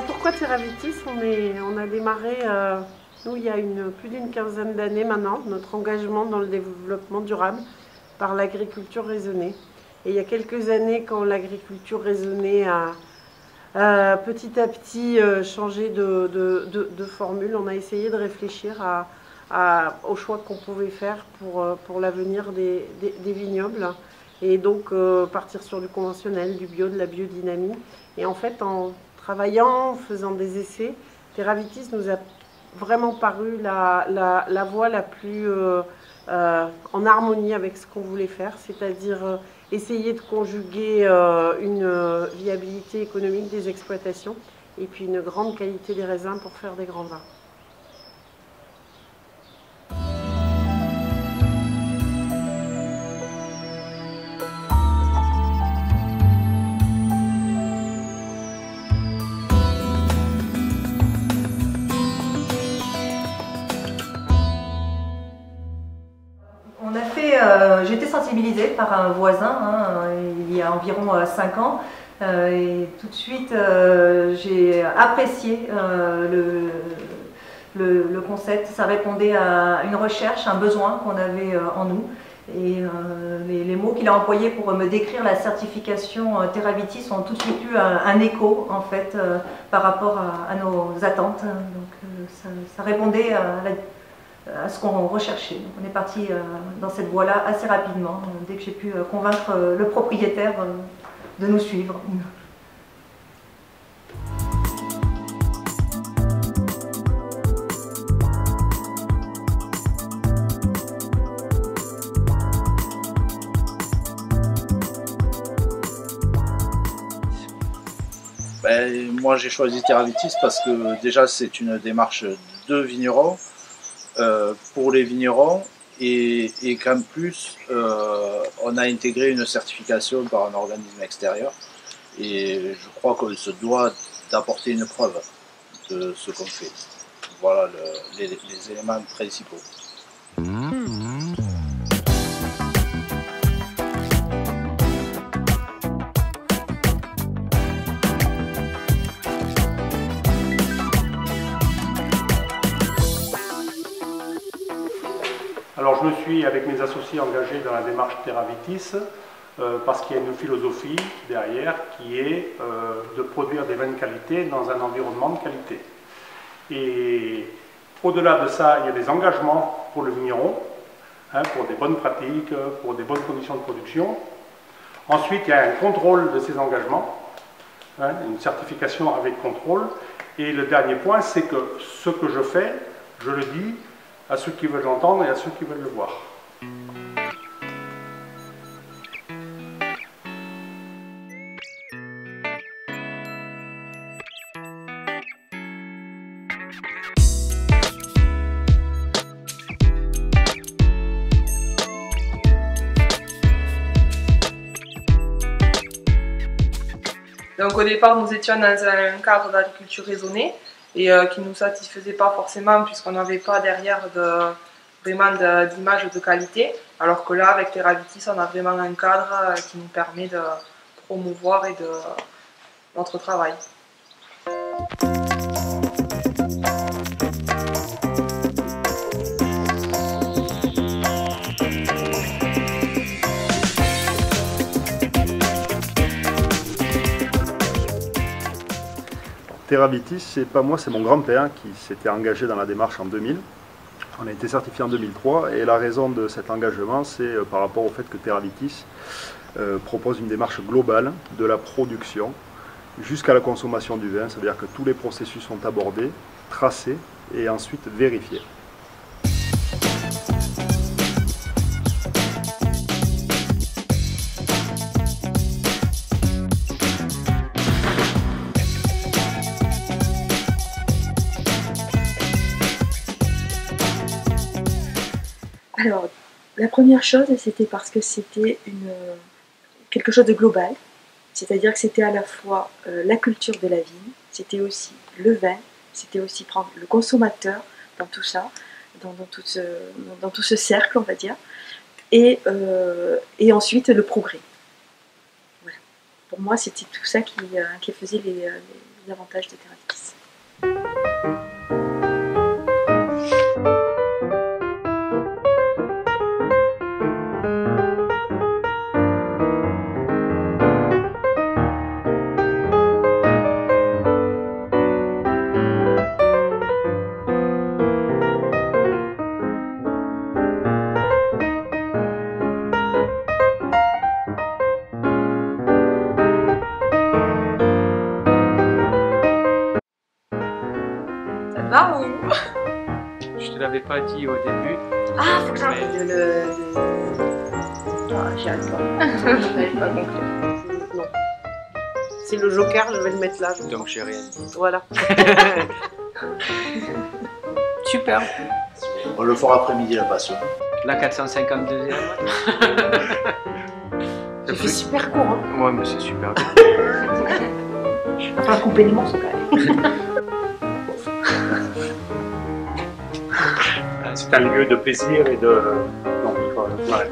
Pourquoi Terravitis? On a démarré, nous, il y a plus d'une quinzaine d'années maintenant, notre engagement dans le développement durable par l'agriculture raisonnée. Et il y a quelques années, quand l'agriculture raisonnée a petit à petit changé de formule, on a essayé de réfléchir aux choix qu'on pouvait faire pour l'avenir des vignobles. Et donc partir sur du conventionnel, du bio, de la biodynamie. Et en fait, en travaillant, en faisant des essais, Terravitis nous a vraiment paru la voie la plus en harmonie avec ce qu'on voulait faire, c'est-à-dire essayer de conjuguer une viabilité économique des exploitations et puis une grande qualité des raisins pour faire des grands vins. J'ai été sensibilisée par un voisin il y a environ 5 ans et tout de suite j'ai apprécié le concept. Ça répondait à une recherche, un besoin qu'on avait en nous. Et les mots qu'il a employés pour me décrire la certification Terravitis ont tout de suite eu un écho en fait par rapport à nos attentes. Donc ça répondait à ce qu'on recherchait. Donc on est parti dans cette voie-là assez rapidement, dès que j'ai pu convaincre le propriétaire de nous suivre. Moi j'ai choisi Terravitis parce que déjà c'est une démarche de vignerons, pour les vignerons et qu'en plus on a intégré une certification par un organisme extérieur et je crois qu'on se doit d'apporter une preuve de ce qu'on fait. Voilà les éléments principaux. Alors je me suis, avec mes associés, engagé dans la démarche Terravitis parce qu'il y a une philosophie derrière qui est de produire des vins de qualité dans un environnement de qualité. Et au-delà de ça, il y a des engagements pour le vigneron, pour des bonnes pratiques, pour des bonnes conditions de production. Ensuite, il y a un contrôle de ces engagements, une certification avec contrôle. Et le dernier point, c'est que ce que je fais, je le dis à ceux qui veulent l'entendre et à ceux qui veulent le voir. Donc au départ, nous étions dans un cadre d'agriculture raisonnée et qui ne nous satisfaisait pas forcément puisqu'on n'avait pas derrière vraiment d'image de qualité. Alors que là, avec Terravitis, on a vraiment un cadre qui nous permet de promouvoir notre travail. Terravitis, c'est pas moi, c'est mon grand-père qui s'était engagé dans la démarche en 2000. On a été certifié en 2003 et la raison de cet engagement, c'est par rapport au fait que Terravitis propose une démarche globale de la production jusqu'à la consommation du vin, c'est-à-dire que tous les processus sont abordés, tracés et ensuite vérifiés. Alors, la première chose, c'était parce que c'était quelque chose de global, c'est-à-dire que c'était à la fois la culture de la vigne, c'était aussi le vin, c'était aussi prendre le consommateur dans tout ça, dans tout ce cercle, on va dire, et ensuite le progrès. Voilà. Pour moi, c'était tout ça qui faisait les avantages de Teravitis. Je te l'avais pas dit au début. Ah, faut que j'arrive j'y arrive pas. Je pas compris. Non. C'est le joker, je vais le mettre là. Donc j'ai rien dit. Voilà. Super. On le fera après-midi la passion. La 452e. Ça fait super court. Hein. Ouais, mais c'est super bien. Il va falloir couper les morceaux quand même. C'est un lieu de plaisir et de... Non, voilà.